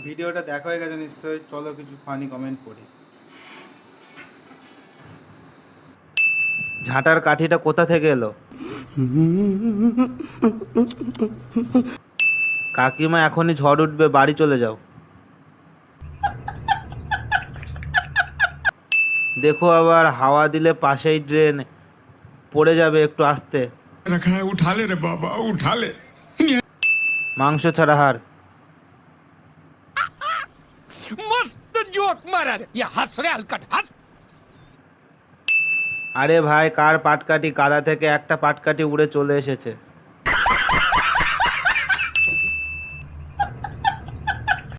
ভিডিওটা দেখা হয়ে গেছে নিশ্চয়ই, চলো কিছু ফানি কমেন্ট পড়ি। ঝাঁটার কাঠিটা কোথা থেকে এলো? কাকিমা এখনই ঝড় উঠবে, বাড়ি চলে যাও। দেখো আবার হাওয়া দিলে পাশেই ড্রেন, পড়ে যাবে, একটু আস্তে। रखा है उठा ले रे बाबा उठा ले। মাংস ছাড়া হার। मस्त जोक मारा रे ये हंस रे हलकट हंस। আরে ভাই, কার পাটকাঠি? কাদা থেকে একটা পাটকাঠি উড়ে চলে এসেছে।